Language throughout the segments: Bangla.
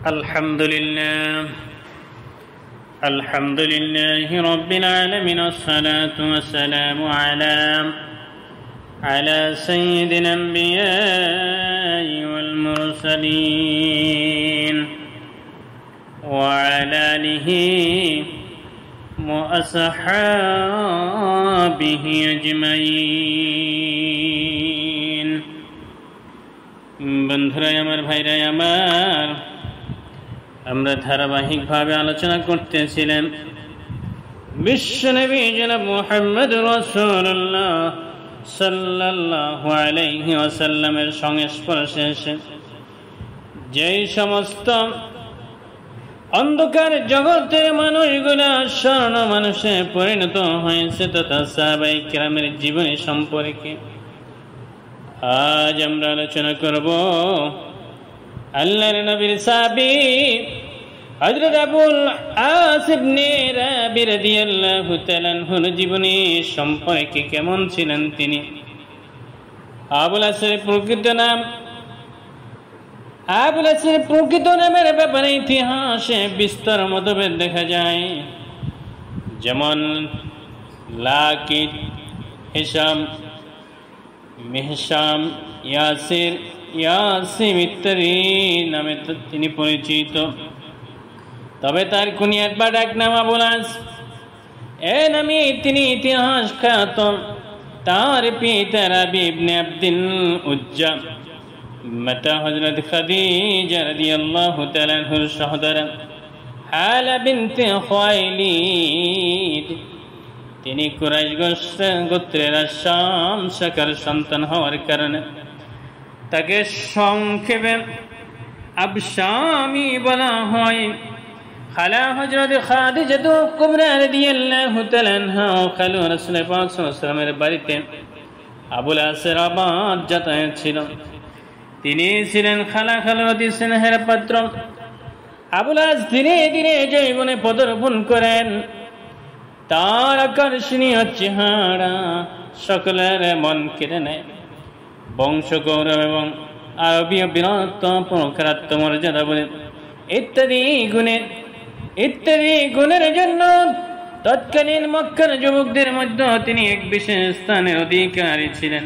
الحمد لله رب العالمين، والصلاة والسلام على سيد الأنبياء والمرسلين وعلى آله وأصحابه أجمعين। বন্ধুরা আমার, ভাইরা আমার, আমরা ধারাবাহিকভাবে আলোচনা করতেছিলাম বিশ্বনবী জনাব মুহাম্মদ রাসূলুল্লাহ সাল্লাল্লাহু আলাইহি ওয়াসাল্লামের সংস্পর্শে এসে যেই সমস্ত অন্ধকার জগতের মানুষগুলো স্বর্ণ মানুষে পরিণত হয়েছে তথা সাহাবায়ে কেরামের জীবনী সম্পর্কে আজ আমরা আলোচনা করব। আল্লাহর নবীর সাহাবী হযরত আবুল আস ইবনে রাবি রাদিয়াল্লাহু তাআলা আনহুর জীবনী সম্পর্কে কেমন ছিলেন তিনি। আবুল আসের প্রকৃত নামের ব্যাপারে ইতিহাসে বিস্তর মতভেদ দেখা যায়। যেমন লাকিত, হিশাম, মিহশাম, ইয়াসিম ইত্যাদি নামে তিনি পরিচিত। তবে তার কুনিয়াত বা ডাক নাম আবুল আস। এ নামে তিনি ইতিহাস খ্যাত। তার পিতা রাবি ইবনে আব্দুল উজ্জা মাতা হযরত খাদিজা রাদিয়াল্লাহু তাআলা আনহার সহোদরা হালা বিনতে খুয়াইলিদ। তিনি কুরাইশ গোত্রের শাম শাখার সন্তান হওয়ার কারণে তাকে সংক্ষেপে আবশামি বলা হয়। খালা হযরত খাদিজা কুবরা রাদিয়াল্লাহু তাআলা আনহা ও খালু রাসূল পাক সাল্লাল্লাহু আলাইহি ওয়াসাল্লামের বাড়িতে আবুল আসের আবাদ যাতায়াত ছিল। তিনি ছিলেন খালার অতি স্নেহের পাত্র। আবুল আস ধীরে ধীরে জীবনে পদার্পণ করেন। তার আকর্ষণীয় চেহারা সকলের মন কেড়ে নেয়। বংশ গৌরব এবং আরবীয় বীরত্ব, পরাক্রম, মর্যাদা বলে ইত্যাদি গুণের জন্য তৎকালীন মক্কার যুবকদের মধ্যে তিনি এক বিশেষ স্থানের অধিকারী ছিলেন।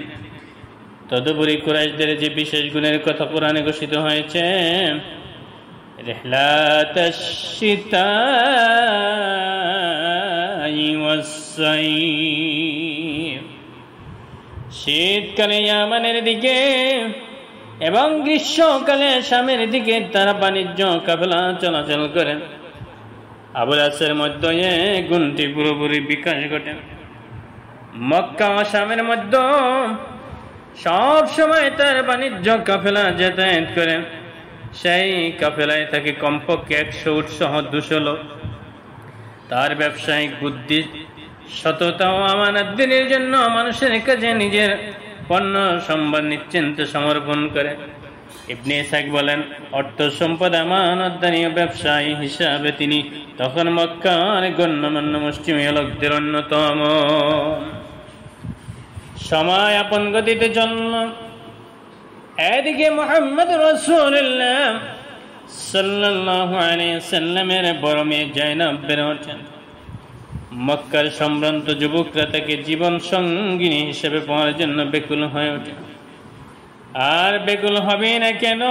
তদুপরি কুরাইশদের যে বিশেষ গুণের কথা কোরআনে ঘোষিত হয়েছে, রিহলাতাশ শিতাই ওয়াস সাইফ, শীতকালে ইয়ামানের দিকে এবং গ্রীষ্মকালে শামের দিকে তারা বাণিজ্য কাফেলা চলাচল করেন। আবুল আসের মধ্যে এই গুণটি পুরোপুরি বিকাশ ঘটে। মক্কা ও শামের মধ্যে সব সময় তার বাণিজ্য কাফেলা যাতায়াত করেন। সেই কাফেলায় থাকে কমপক্ষে 100 উট সহ 200 লোক। তার ব্যবসায়িক বুদ্ধি, সততা ও আমানতদারির জন্য মানুষের কাছে নিজের পণ্য সম্ভার নিশ্চিন্তে সমর্পণ করে। ইবনে ইসহাক বলেন, অর্থ সম্পদ আমানতদারি ও ব্যবসায়ী হিসাবে তিনি তখন মক্কার গণ্যমান্য মুসলিম লোকদের অন্যতম। সময় আপন গতিতে চলল। এদিকে মুহাম্মদ রাসূলুল্লাহ সাল্লাল্লাহু আলাইহি ওয়াসাল্লামের বড় মেয়ে যায়েনব বেড়ে ওঠেন। মক্কার সম্ভ্রান্ত যুবকরা তাকে জীবন সঙ্গিনী হিসেবে পাওয়ার জন্য বেকুল হয়ে ওঠে। আর বেকুল হবে না কেন?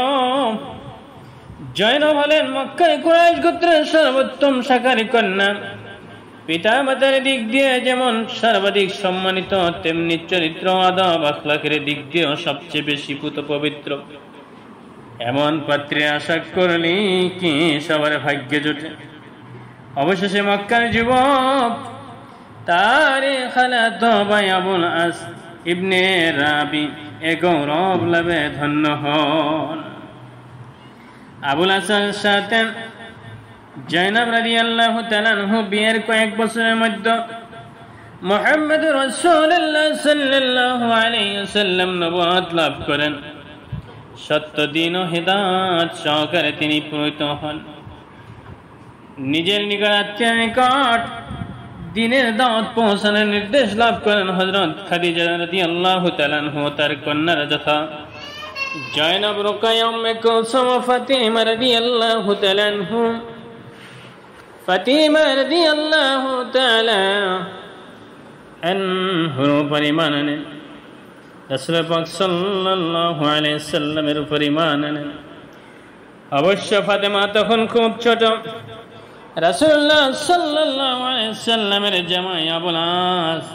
যায়েনব হলেন মক্কার কুরাইশ গোত্রের সর্বোত্তম শাখার কন্যা। পিতা মাতার দিক দিয়ে যেমন সর্বাধিক সম্মানিত, তেমনি চরিত্র, আদব, আখলাকের দিক দিয়েও সবচেয়ে বেশি পুত পবিত্র। এমন পাত্রে আশা করলি কি সবার ভাগ্যে জোটে। অবশেষে মক্কার যুবক তার খালাতো ভাই আবুল আস ইবনে রাবি এ গৌরব লাভে ধন্য হন। আবুল আসের সাথে যায়েনব রাদিয়াল্লাহু তাআলা আনহু বিয়ের কয়েক বছরের মধ্যে মুহাম্মদ রাসূলুল্লাহ সাল্লাল্লাহু আলাইহি ওয়াসাল্লাম নবুয়ত লাভ করেন। সত্য দ্বীন ও হিদায়াত সহকারে তিনি পূরিত হন। নিজের নিকট আত্মীয়ের নিকট দ্বীনের দাওয়াত পৌঁছানোর নির্দেশ লাভ করেন হযরত খাদিজা রাদিয়াল্লাহু তাআলা আনহা তার কন্যারা যথা জয়নব, রুকাইয়া, উম্মে কুলসুম ও ফাতিমা রাদিয়াল্লাহু তাআলা আনহু, ফাতিমা রাদিয়াল্লাহু তাআলা আনহুর উপর ঈমান আনেন, রাসূল পাক সাল্লাল্লাহু আলাইহি সাল্লামের উপর ঈমান আনেন। অবশ্য ফাতেমা তখন খুব ছোট। রাসূলুল্লাহ সাল্লাল্লাহু আলাইহি সাল্লামের জামাই আবুল আস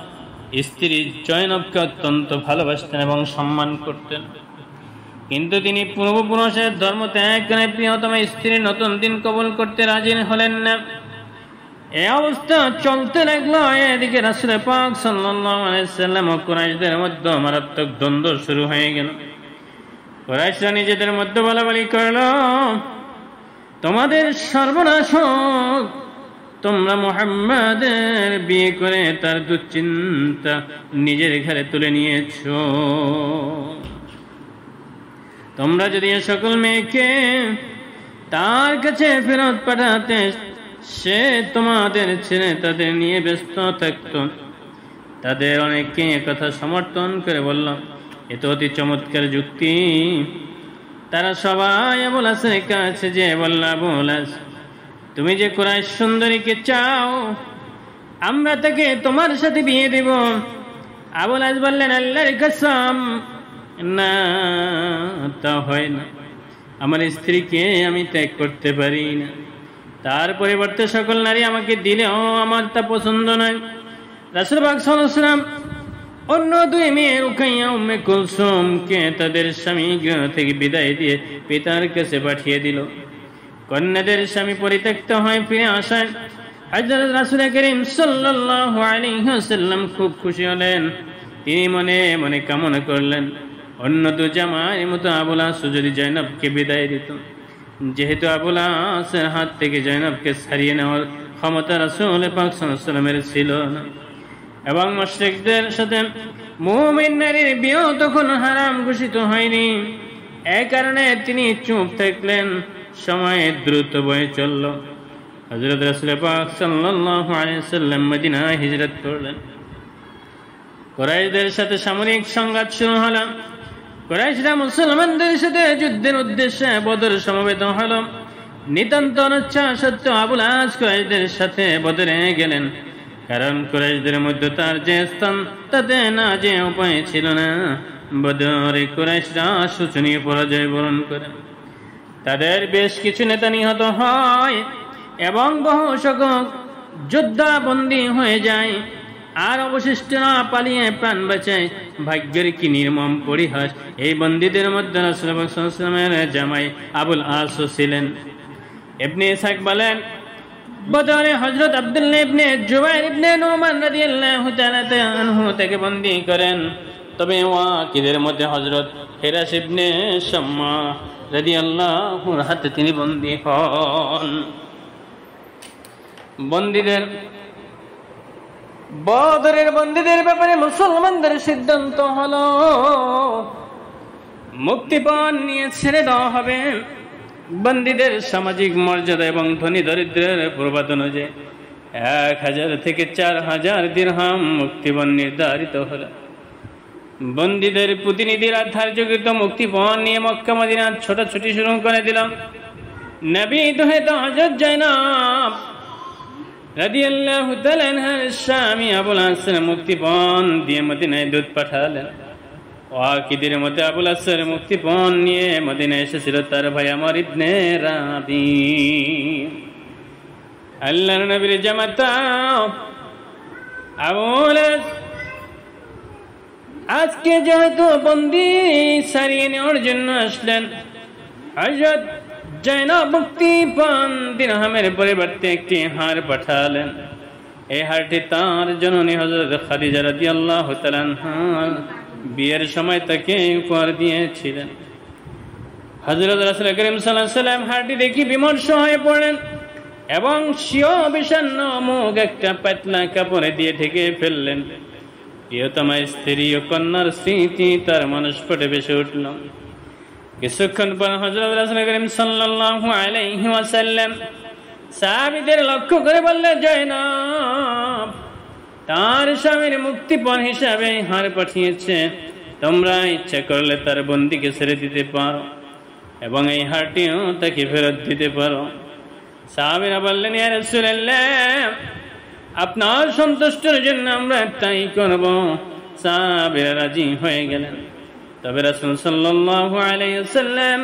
স্ত্রী জয়নবকে অত্যন্ত ভালোবাসতেন এবং সম্মান করতেন, কিন্তু তিনি পূর্বপুরুষের ধর্ম ত্যাগ করে প্রিয়তম স্ত্রীর নতুন দিন কবুল করতে রাজি হলেন না। এই অবস্থা চলতে লাগলো। এদিকে রাসূল পাক সাল্লাল্লাহু আলাইহি সাল্লাম ও কুরাইশদের মধ্যে মারাত্মক দ্বন্দ্ব শুরু হয়ে গেল। কুরাইশরা নিজেদের মধ্যে বলাবলি করল, তোমাদের সর্বনাশ হোক, তোমরা মুহাম্মাদের বিয়ে করে তার দুশ্চিন্তা নিজের ঘরে তুলে নিয়েছো। তোমরা যদি এ সকল মেয়েকে তার কাছে ফেরত পাঠাতে, সে তোমাদের ছেড়ে তাদের নিয়ে ব্যস্ত থাকত। তাদের অনেকে কথা সমর্থন করে বলল, এ তো অতি চমৎকার যুক্তি। তারা সবাই আবুল আসের কাছে যে বলল, আবুল আস, তুমি যে কুরাইশ সুন্দরীকে চাও, আমরা তাকে তোমার সাথে বিয়ে দেব। আবুল আস বললেন, আল্লাহর কসম, না, তা হয় না। আমার স্ত্রীকে আমি ত্যাগ করতে পারি না। তার পরিবর্তে সকল নারী আমাকে দিলেও আমার তা পছন্দ নয়। রাসূল পাক সাল্লাল্লাহু আলাইহি ওয়াসাল্লাম অন্য দুই মেয়ে রুকাইয়া, উম্মে কুলসুমকে তাদের স্বামী গৃহ থেকে বিদায় দিয়ে পিতার কাছে পাঠিয়ে দিল। কন্যাদের স্বামী পরিত্যক্ত হয়ে ফিরে আসায় হযরত রাসূল করিম সাল্লাল্লাহু আলাইহি ওয়াসাল্লাম খুব খুশি হলেন। তিনি মনে মনে কামনা করলেন, অন্য দু জামাই মতো আবুল আস যদি জয়নবকে বিদায় দিত। যেহেতু আবুল আসের হাত থেকে জয়নবকে ছাড়িয়ে নেওয়ার ক্ষমতা রাসূল পাক সাল্লাল্লাহু আলাইহি ওয়াসাল্লামের ছিল না, এবং মুশরিকদের সাথে মুমিন নারীর বিয়ে তখন হারাম ঘোষিত হয়নি। এই কারণে তিনি চুপ থাকলেন। সময় দ্রুত বয়ে চলল। হযরত রাসূল পাক সাল্লাল্লাহু আলাইহি ওয়াসাল্লাম মদিনায় হিজরত করলেন। কুরাইশদের সাথে সামরিক সংঘাত শুরু হলো। কুরাইশরা মুসলমানদের সাথে যুদ্ধের উদ্দেশ্যে বদর সমবেত হল। নিতান্ত অনিচ্ছা সত্ত্বেও আবুল আস কুরাইশদের সাথে বদরে গেলেন, কারণ কুরাইশদের মধ্যে তার যে স্থান তাতে না যে উপায় ছিল না। বদরে কুরাইশরা শোচনীয় পরাজয় বরণ করে। তাদের বেশ কিছু নেতা নিহত হয় এবং বহু সংখ্যক যোদ্ধা বন্দী হয়ে যায়। আর অবশিষ্টরা পালিয়ে প্রাণ বাঁচায়। ভাগ্যের কি নির্মম পরিহাস! এই বন্দীদের মধ্যে রাসূল পাক সাল্লাল্লাহু আলাইহি ওয়াসাল্লামের জামাই আবুল আস ছিলেন। ইবনে ইসহাক বলেন, বদরে হযরত আব্দুল্লাহ ইবনে জুবাইর ইবনে নুমান রাদিয়াল্লাহু তাআলা আনহু তাকে বন্দী করেন। তবে ওয়াকিদের মধ্যে হযরত হিরাস ইবনে শাম্মা রাদিয়াল্লাহু হাতে তিনি বন্দী হন। বদরের বন্দীদের ব্যাপারে মুসলমানদের সিদ্ধান্ত হলো মুক্তিপণ নিয়ে ছেড়ে দেওয়া হবে। বন্দীদের সামাজিক মর্যাদা এবং ধনী দরিদ্রের প্রবাদ অনুযায়ী 1000 থেকে 4000 দিরহাম মুক্তিপণ নির্ধারিত হল। বন্দীদের প্রতিনিধিরা ধার্যকৃত মুক্তিপণ নিয়ে মক্কা মদিনার ছোটাছুটি শুরু করে দিল। নবী দোহেত হযরত জয়নব রাদিয়াল্লাহু তাআলা আনহার স্বামী আবুল আসের মুক্তিপণ দিয়ে মদিনায় দূত পাঠালেন। ওয়াকিদের মতে আবুল আসের মুক্তিপণ নিয়ে মদিনায় এসেছিল তার ভাই আমর ইবনে রাবি। আল্লাহর নবীর জামাতা আবুল আস আজকে যেহেতু বন্দী সারিয়ে নেওয়ার জন্য আসলেন, হযরত জয়নব মুক্তিপণ দিরহামের পরিবর্তে একটি হার পাঠালেন। এই হারটি তার জননী হযরত খাদিজা রাদিয়াল্লাহু তাআলা আনহা বিয়ের সময় তাকে উপহার দিয়েছিলেন। হযরত রাসূল করিম সাল্লাল্লাহু আলাইহি ওয়াসাল্লাম হারটি দেখে বিমর্ষ হয়ে পড়লেন এবং স্বীয় বিষণ্ণ মুখ একটা পাতলা কাপড়ে দিয়ে ঢেকে ফেললেন। প্রিয়তমা স্ত্রী ও কন্যার স্মৃতি তার মনস্পটে ভেসে উঠল। কিছুক্ষণ পর হযরত রাসূল করিম সাল্লাল্লাহু আলাইহি ওয়াসাল্লাম সাহাবীদের লক্ষ্য করে বললেন, জয়নব তার স্বামীর মুক্তিপণ হিসাবে হার পাঠিয়েছে। তোমরা ইচ্ছা করলে তার বন্দীকে ছেড়ে দিতে পারো এবং এই হাড়টিও তাকে ফেরত দিতে পারো। সাহাবীরা বললেন, ইয়া রাসূলুল্লাহ, আপনার সন্তুষ্টির জন্য আমরা তাই করব। সাহাবীরা রাজি হয়ে গেলেন। তবে রাসূল সাল্লাল্লাহু আলাইহি ওয়াসাল্লাম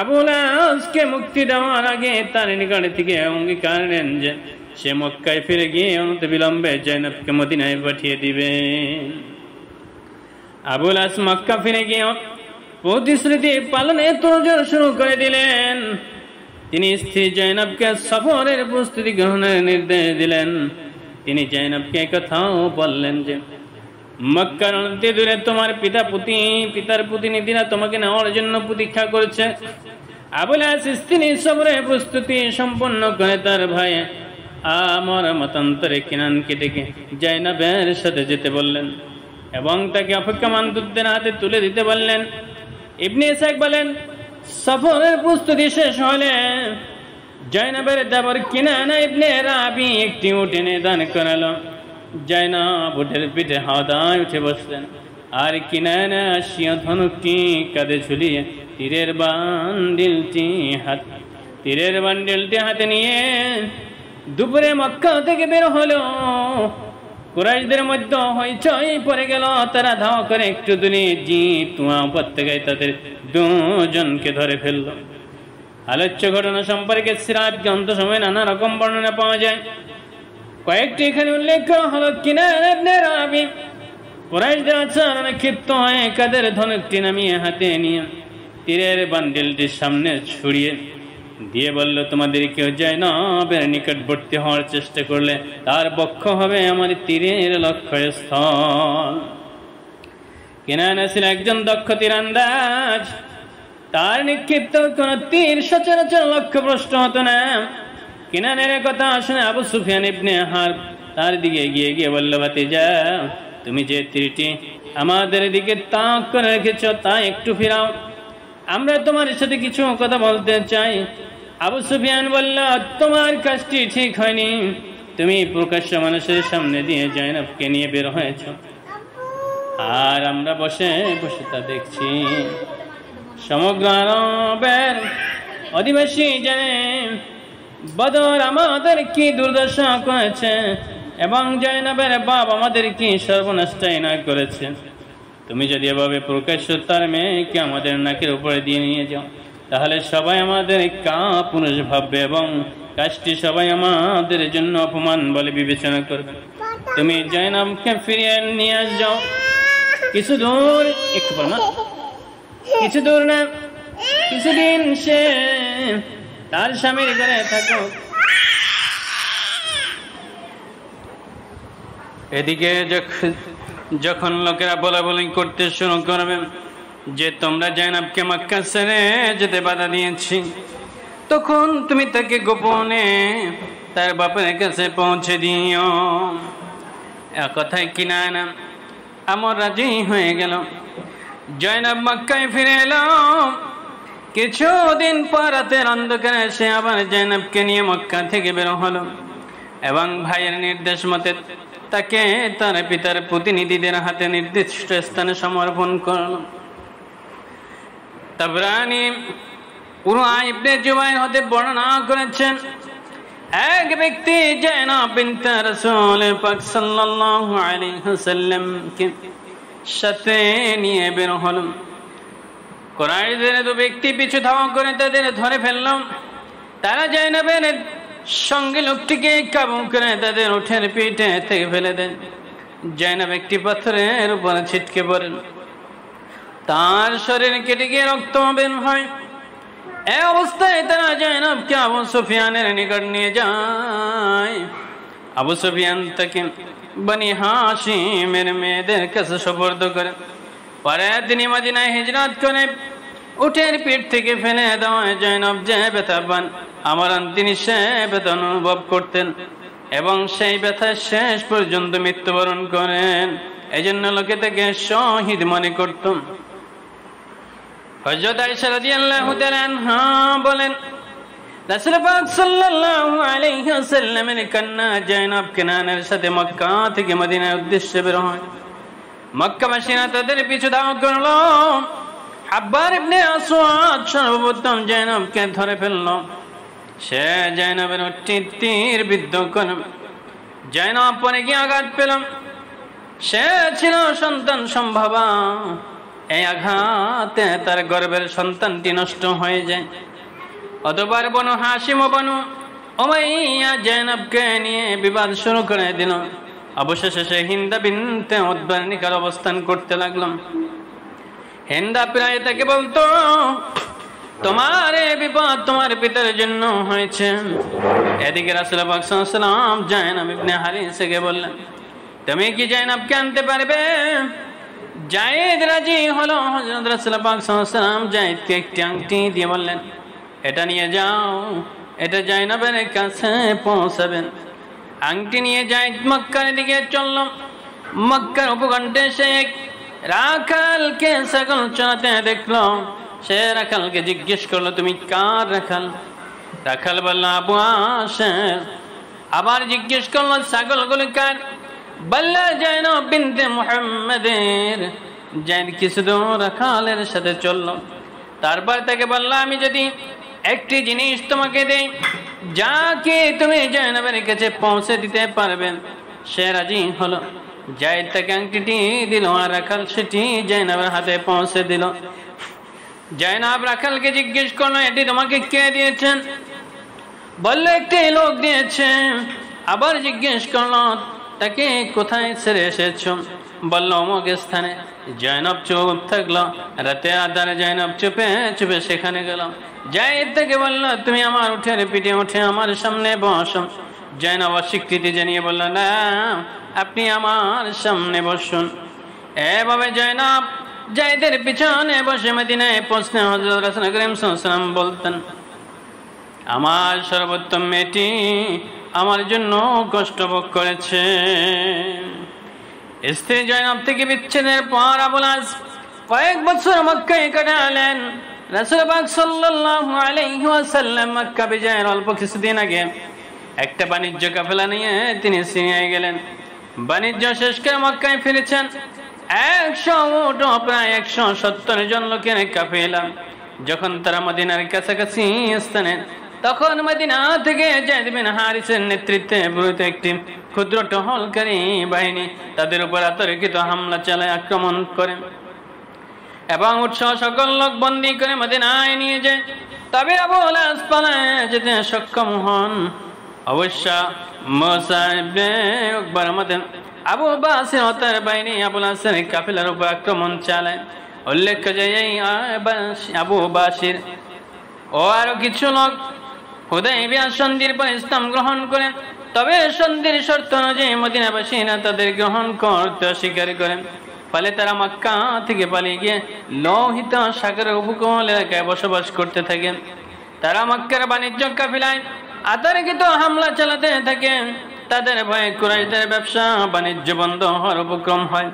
আবুল আসকে মুক্তি দেওয়ার আগে তার নিকট থেকে অঙ্গীকার নেন যে সে মক্কায় ফিরে গিয়ে অনতিবিলম্বে জয়নবকে মদিনায় পাঠিয়ে দিবেন। আবুল আস মক্কা ফিরে গিয়ে প্রতিশ্রুতি পালনে তোড়জোড় শুরু করে দিলেন। তিনি স্ত্রী জয়নবকে সফরের প্রস্তুতি গ্রহণের নির্দেশ দিলেন। তিনি জয়নবকে কথাও বললেন যে মক্কার অনতি দূরে তোমার পিতার প্রতিনিধিরা তোমাকে নেওয়ার জন্য প্রতীক্ষা করছে। আবুল আস স্ত্রী সফরের প্রস্তুতি সম্পন্ন করে তার ভাই আমার মতান্তরে কিনানকে ডেকে জয়নবের সাথে যেতে বললেন এবং তাকে অপেক্ষমান দূতদের হাতে তুলে দিতে বললেন। ইবনে ইসহাক বলেন, সফরের প্রস্তুতি শেষ হলে জয়নবের দেবর কিনানা ইবনে রাবি একটি উট এনে দান করালো। জয়নব উটের পিঠে হাওদায় উঠে বসলেন আর কিনানা আসিয়া ধনুকটি কাঁধে ঝুলিয়ে তীরের বান্ডিলটি হাতে নিয়ে দুপুরে মক্কা থেকে বের হলো। কুরাইশদের মধ্যে হইচই পড়ে গেল। তারা ধাওয়া করে একটু দূরে জিতুয়া উপত্যকায় তাদের দুজনকে ধরে ফেলল। আলোচ্য ঘটনা সম্পর্কে সিরাত গ্রন্থ সময় নানা রকম বর্ণনা পাওয়া যায়। কয়েকটি এখানে উল্লেখ করা হলো। কিনানা ইবনে রাবি কুরাইশদের আচরণে ক্ষিপ্ত হয়ে কাদের ধনুকটি নামিয়ে হাতে নিয়ে তীরের বান্ডিলটির সামনে ছড়িয়ে দিয়ে বলল, তোমাদের কেউ জয়নবের নিকটবর্তী হওয়ার চেষ্টা করলে তার বক্ষ হবে আমার তীরের লক্ষ্যস্থল। কিনানা ছিল একজন দক্ষ তীরন্দাজ। তার নিক্ষিপ্ত কোন তীর সচরাচর লক্ষ্যভ্রষ্ট হতো না। কিনানের কথা শুনে আবু সুফিয়ান ইবনে হারব তার দিকে এগিয়ে গিয়ে বলল, ভাতিজা, তুমি যে তীরটি আমাদের দিকে তাক করে রেখেছ তা একটু ফিরাও, আমরা তোমার সাথে কিছু কথা বলতে চাই। আবু সুফিয়ান বলল, তোমার কাজটি ঠিক হয়নি। তুমি প্রকাশ্য মানুষের সামনে দিয়ে জয়নবকে নিয়ে বের হয়েছ আর আমরা বসে বসে তা দেখছি। সমগ্র আরবের অধিবাসী জানে বদর আমাদের কি দুর্দশা করেছে এবং জয়নবের বাপ আমাদের কি সর্বনাশটাই না করেছে। তুমি যদি এভাবে প্রকাশ্য তার মেয়েকে আমাদের নাকের উপরে দিয়ে নিয়ে যাও তাহলে সবাই আমাদের কাপুরুষ ভাববে এবং কাজটি সবাই আমাদের জন্য অপমান বলে বিবেচনা করবে। তুমি জয়নবকে ফিরিয়ে নিয়ে যাও। কিছু দূর না কিছুদিন সে তার স্বামীর ঘরে থাকো। এদিকে যখন লোকেরা বলাবলি করতে শুরু করবে যে তোমরা জয়নবকে মক্কা ছেড়ে যেতে বাধা দিয়েছি, তখন তুমি তাকে গোপনে তার বাপের কাছে পৌঁছে দিও। কথায় কিনানা আমার রাজি হয়ে গেল। জয়নব মক্কায় ফিরে এলো। কিছুদিন পর রাতের অন্ধকারে সে আবার জয়নবকে নিয়ে মক্কা থেকে বের হলো এবং ভাইয়ের নির্দেশ মতে তাকে তার পিতার প্রতিনিধিদের হাতে নির্দিষ্ট স্থানে সমর্পণ করল। তাবরানী উরওয়া ইবনে জুবাইর হতে বর্ণনা করেছেন, এক ব্যক্তি জয়নব বিনতে রাসূল পাক সাল্লাল্লাহু আলাইহি ওয়াসাল্লামকে সাথে নিয়ে বের হলো। কুরাইশদের দু ব্যক্তি পিছু ধাওয়া করে তাদের ধরে ফেলল। তারা জয়নবের সঙ্গে লোকটিকে কাবু করে তাদের উঠের পিঠে থেকে ফেলে দেন। জয়নব একটি পাথরের উপরে ছিটকে পড়েন। তার শরীর কেটে গিয়ে রক্ত বের হয়। এই অবস্থায় তারা জয়নবকে আবু সুফিয়ানের নিকট নিয়ে যায়। আবু সুফিয়ান তাকে বনি হাশিমের মেয়েদের কাছে সুপর্দ করে। পরে তিনি মদিনায় হিজরত করে উটের পিঠ থেকে ফেলে দেওয়ায় জয়নব যে ব্যথা পান তিনি সে ব্যথা অনুভব করতেন এবং সেই ব্যথায় শেষ পর্যন্ত মৃত্যুবরণ করেন। এই জন্য লোকে তাকে শহীদ মনে করত। হযরত আয়েশা রাদিয়াল্লাহু তাআলা আনহা বলেন, রাসূল পাক সাল্লাল্লাহু আলাইহি ওয়াসাল্লামের কন্যা জয়নব কিনানার সাথে মক্কা থেকে মদিনার উদ্দেশ্যে বের হয়। মক্কাবাসীরা তাদের পিছু ধাওয়া করলো। হাব্বার ইবনে আসওয়াদ সর্বপ্রথম জাইনবকে ধরে ফেলল। সে জাইনবের তীর বিদ্ধ করল। জাইনব পরে গিয়ে আঘাত পেল। সে ছিল সন্তান সম্ভবা। এই আঘাতে তার গর্ভের সন্তানটি নষ্ট হয়ে যায়। অতঃপর বনু হাশিম ও বনু উমাইয়া জাইনবকে নিয়ে বিবাদ শুরু করে দিল। অবশেষে সে হিন্দা বিনতে উতবার নিকট অবস্থান করতে লাগলো। হিন্দা প্রায় তাকে বলতো, তোমার এই বিপদ তোমার পিতার জন্য হয়েছে। এদিকে রাসূল পাক সাল্লাল্লাহু আলাইহি ওয়াসাল্লাম জাইনব ইবনে হারিসাকে বললেন, তুমি কি জাইনবকে আনতে পারবে? জায়েদ রাজি হলো। হযরত রাসূল পাক সাল্লাল্লাহু আলাইহি ওয়াসাল্লাম জায়েদকে একটি আংটি দিয়ে বললেন, এটা নিয়ে যাও, এটা জাইনবের কাছে পৌঁছাবেন। আংটি নিয়ে জায়েদ মক্কার দিকে চলল। মক্কার উপকণ্ঠে সে এক রাখালকে ছাগল চড়াতে দেখলো। সে রাখালকে জিজ্ঞেস করলো, তুমি কার রাখাল? রাখাল বলল, আবু আশের। আবার জিজ্ঞেস করলো, ছাগলগুলো কার? বলল, জাইনব বিনতে মুহাম্মাদের। জায়েদ কিছু দূর রাখালের সাথে চললো। তারপর তাকে বলল, আমি যদি একটি জিনিস তোমাকে দেই, যাকে তুমি জাইনবের কাছে পৌঁছে দিতে পারবেন, সে রাজি হলো। জায়েদ তাকে আংটিটি দিল, আর রাখাল সেটি জাইনবের হাতে পৌঁছে দিল। জাইনব রাখালকে জিজ্ঞেস করলো, এটি তোমাকে কে দিয়েছেন? বলল, একটি লোক দিয়েছে। আবার জিজ্ঞেস করলো, তাকে কোথায় ছেড়ে এসেছ? বলল, অমুক স্থানে। জাইনব চুপ থাকলো। রাতে আধারে জাইনব চুপে চুপে সেখানে গেল। জায়েদ তাকে বলল, তুমি আমার উঠের পিঠে উঠে আমার সামনে বসো। জাইনব অস্বীকৃতি জানিয়ে বলল, না, আপনি আমার সামনে বসুন। এভাবে জাইনব জায়েদের পিছনে বসে মদিনায় পৌঁছলেন। হযরত রাসূল করিম সাল্লাল্লাহু আলাইহি ওয়াসাল্লাম বলতেন, আমার সর্বোত্তম মেয়েটি আমার জন্য কষ্ট ভোগ করেছে। স্ত্রী জাইনব থেকে বিচ্ছেদের পর আবুল আস কয়েক বছর মক্কায় কাটালেন। রাসূল পাক সাল্লাল্লাহু আলাইহি ওয়াসাল্লাম মক্কা বিজয়ের অল্প কিছুদিন আগে একটা বাণিজ্য কাফেলা নিয়ে তিনি সিরিয়ায় গেলেন। বাণিজ্য শেষ করে মক্কায় ফিরেছেন। 100 উট ও প্রায় 170 জন লোকের কাফেলা। যখন তারা মদিনার কাছাকাছি স্থানে, তখন মদিনা থেকে যায়েদ বিন হারিসের নেতৃত্বে ব্রুত একটি ক্ষুদ্র টহলকারী বাহিনী তাদের উপর অতর্কিত হামলা চালায়, আক্রমণ করে এবং উৎসাহ সকল লোক বন্দী করে মদিনায় নিয়ে যায়। তবে আবুল আস পালায় যেতে সক্ষম হন। অবশ্য মুসা ইবনে উকবার মতেন আবু বাসির ও তার বাহিনী আবুল আসের কাফেলার উপর আক্রমণ চালায়। উল্লেখ্য যে এই আবু বাসির ও আরো কিছু লোক হুদায়বিয়া সন্ধির পর ইসলাম গ্রহণ করেন। তবে সন্ধির শর্ত অনুযায়ী মদিনাবাসীরা তাদের গ্রহণ করতে অস্বীকার করেন। ফলে তারা মক্কা থেকে পালিয়ে গিয়ে লোহিত সাগরের উপকূল এলাকায় বসবাস করতে থাকেন। তারা মক্কার বাণিজ্য কাফেলায় অতর্কিত হামলা চালাতে থাকেন। তাদের ভয়ে কুরাইশদের ব্যবসা বাণিজ্য বন্ধ হওয়ার উপক্রম হয়।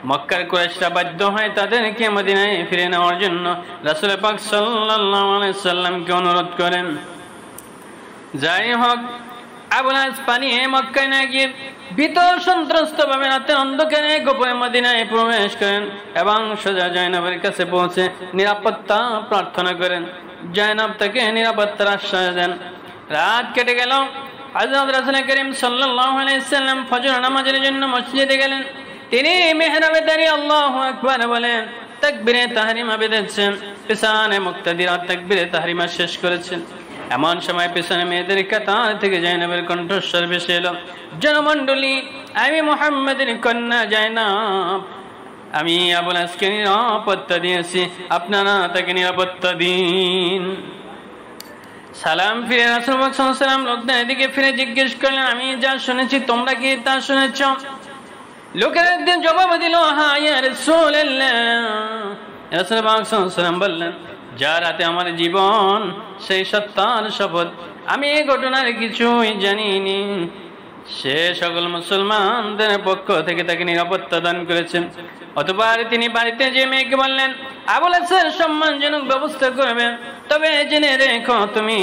মক্কার কুরাইশরা বাধ্য হয় তাদেরকে মদিনায় ফিরে নেওয়ার জন্য রাসূল পাক সাল্লাল্লাহু আলাইহি সাল্লামকে অনুরোধ করেন। যাই হোক, আবুল আস পালিয়ে মক্কায় না গিয়ে ভীত সন্ত্রস্ত ভাবে রাতের অন্ধকারে গোপনে মদিনায় প্রবেশ করেন এবং সোজা জাইনবের কাছে পৌঁছে নিরাপত্তা প্রার্থনা করেন। জাইনব তাকে নিরাপত্তার আশ্বাস দেন। রাত কেটে গেল। হযরত রাসূল করিম সাল্লাল্লাহু আলাইহি সাল্লাম ফজর নামাজের জন্য মসজিদে গেলেন। তিনি মিহরাবে দাঁড়িয়ে আল্লাহু আকবার বলেন তাকবীরে তাহরিমা বেঁধেছেন। পিছনে মুক্তাদিরা তাকবীরে তাহরিমা শেষ করেছেন। এমন সময় পিছনে মেয়েদের কাতার থেকে জাইনবের কণ্ঠস্বর ভেসে এলো, জনমণ্ডলী, আমি মুহাম্মাদের কন্যা জাইনব। আমি আবুল আসকে নিরাপত্তা দিয়েছি, আপনারা তাকে নিরাপত্তা দিন। সালাম ফিরে রাসূল সাল্লাল্লাহু আলাইহি ওয়াসাল্লাম লোকদের এদিকে ফিরে জিজ্ঞেস করলেন, আমি যা শুনেছি তোমরা কি তা শুনেছ? লোকেরা একদিন জবাব দিল, হ্যাঁ ইয়া রাসূলুল্লাহ। রাসূল সাল্লাল্লাহু আলাইহি ওয়াসাল্লাম বললেন, যা রাতে আমার জীবন, সেই সত্তার শপথ, আমি এই ঘটনার কিছুই জানিনি। সে সকল মুসলমানদের পক্ষ থেকে তাকে নিরাপত্তা দান করেছেন। অতঃপর তিনি বাড়িতে যে মেয়েকে বললেন, আবুল আসের সম্মানজনক ব্যবস্থা করবেন, তবে জেনে রেখো তুমি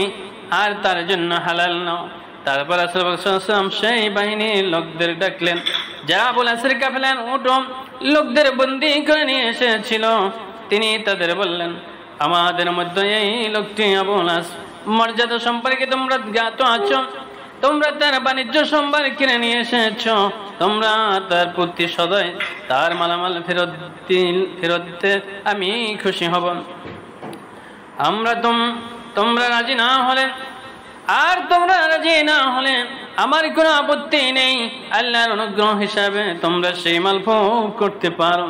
আর তার জন্য হালাল নাও। তারপর রাসূল সাল্লাল্লাহু আলাইহি ওয়াসাল্লাম সেই বাহিনীর লোকদের ডাকলেন। যারা আবু লাসের কাফেলার উট লোকদের বন্দী করে নিয়ে এসেছিল, তিনি তাদের বললেন, আমাদের মধ্যে এই লোকটি আবু লাস মর্যাদা সম্পর্কে তোমরা জ্ঞাত আছো, তোমরা তার বাণিজ্য সম্ভার কিনে নিয়ে এসেছ, তোমরা তার প্রতি সদয় তার মালামাল ফেরত আমি খুশি হব। আমরা তোমরা রাজি না হলে আমার কোনো আপত্তি নেই, আল্লাহর অনুগ্রহ হিসাবে তোমরা সেই মাল ভোগ করতে পারো,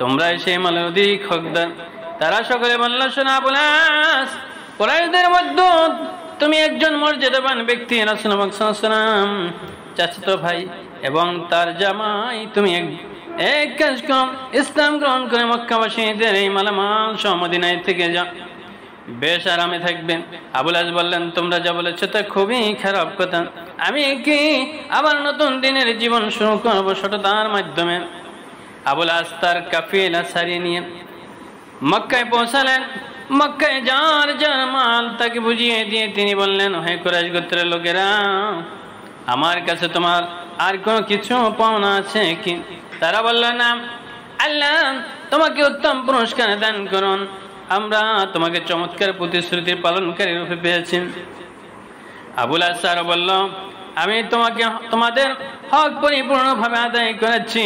তোমরা সেই মালের অধিক হকদার। তারা সকলে বলল, শোনা আবু লাস, কুরাইশদের মধ্যে তুমি একজন মর্যাদাবান ব্যক্তি, রাসূলুল্লাহ সাল্লাল্লাহু আলাইহি ওয়াসাল্লাম চাচাতো ভাই এবং তার জামাই, তুমি এক কাজ করো, ইসলাম গ্রহণ করে মক্কাবাসীদের এই মালামাল সহ মদিনায় থেকে যাও, বেশ আরামে থাকবেন। আবু লাস বললেন, তোমরা যা বলেছো তা খুবই খারাপ কথা, আমি কি আবার নতুন দিনের জীবন শুরু করবো সততার মাধ্যমে? আবু লাস তার কাফিলা সারিয়ে নিয়ে মক্কায় পৌঁছালেন। মক্কায় যার যার মাল তাকে বুঝিয়ে দিয়ে তিনি বললেন, হে কুরাইশ গোত্রের লোকেরা, আমার কাছে তোমার আর কোনো কিছু পাওনা আছে কি? তারা বলল, না, আল্লাহ তোমাকে উত্তম পুরস্কার দান করুন, আমরা তোমাকে চমৎকার প্রতিশ্রুতির পালনকারী রূপে পেয়েছি। আবু লাস বলল, আমি তোমাদের হক পরিপূর্ণভাবে আদায় করেছি,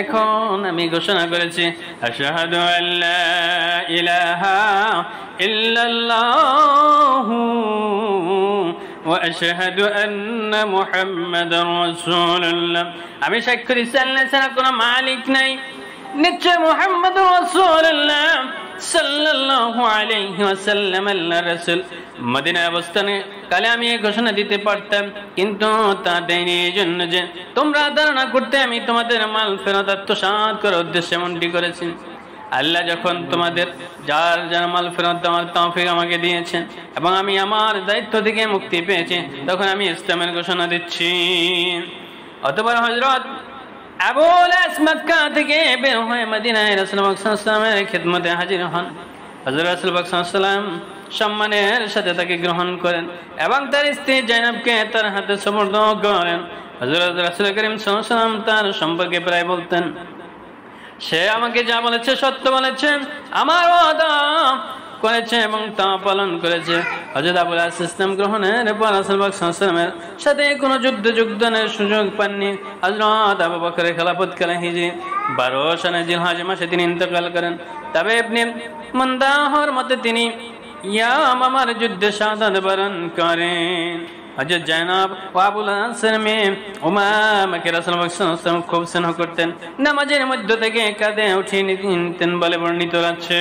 এখন আমি ঘোষণা করেছি, আশহাদু আল্লা ইলাহা ইল্লাল্লাহু ওয়া আশহাদু আন্না মুহাম্মাদার রাসূলুল্লাহ, আমি সাক্ষ্য দিচ্ছি আল্লাহ ছাড়া কোনো মালিক নাই, নিশ্চয় মুহাম্মাদুর রাসূলুল্লাহ সাল্লাল্লাহু আলাইহি ওয়াসাল্লাম আল্লাহর রাসূল। মদিনায় অবস্থানে কালে আমি এই ঘোষণা দিতে পারতাম, কিন্তু তা দেয়নি, এই জন্য যে তোমরা ধারণা করতে আমি তোমাদের মাল ফেরত আত্মসাৎ করার উদ্দেশ্যে এমনটি করেছি। আল্লাহ যখন তোমাদের যার যার মাল ফেরত দেওয়ার তৌফিক আমাকে দিয়েছেন এবং আমি আমার দায়িত্ব থেকে মুক্তি পেয়েছি, তখন আমি ইসলামের ঘোষণা দিচ্ছি। অতঃপর হযরত আবু লাস মক্কা থেকে বের হয়ে মদিনায় রাসূলুল্লাহ সাল্লাল্লাহু আলাইহি ওয়াসাল্লামের খিদমতে হাজির হন। হযরত রাসূলুল্লাহ সাল্লাল্লাহু আলাইহি ওয়াসাল্লাম সম্মানের সাথে তাকে গ্রহণ করেন এবং তার স্ত্রী জাইনাবকে তার হাতে সুপর্দ করেন। হযরত রাসূল করিম সাল্লাল্লাহু আলাইহি ওয়াসাল্লাম তার সম্পর্কে প্রায় বলতেন, সে আমাকে যা বলেছে সত্য বলেছে, আমার ওয়াদা করেছে এবং তা পালন করেছে। হযরত আবু লাস ইসলাম গ্রহণের পর রাসূলুল্লাহ সাল্লাল্লাহু আলাইহি ওয়াসাল্লামের সাথে কোনো যোগদানের সুযোগ পাননি। হযরত আবু বকরের খেলাফতকালে হিজরি 12 সনে জিলহজ মাসে তিনি ইন্তেকাল করেন। তবে ইবনে মুন্দাহর মতে তিনি ইয়ামামার যুদ্ধে শাহাদাত বরণ করেন। হযরত জায়নাব ও আবু লাসের মেয়ে উমামাকে রাসূলুল্লাহ সাল্লাল্লাহু আলাইহি ওয়াসাল্লাম খুব স্নেহ করতেন, নামাজের মধ্য থেকে কাঁধে উঠিয়ে নিতেন বলে বর্ণিত আছে।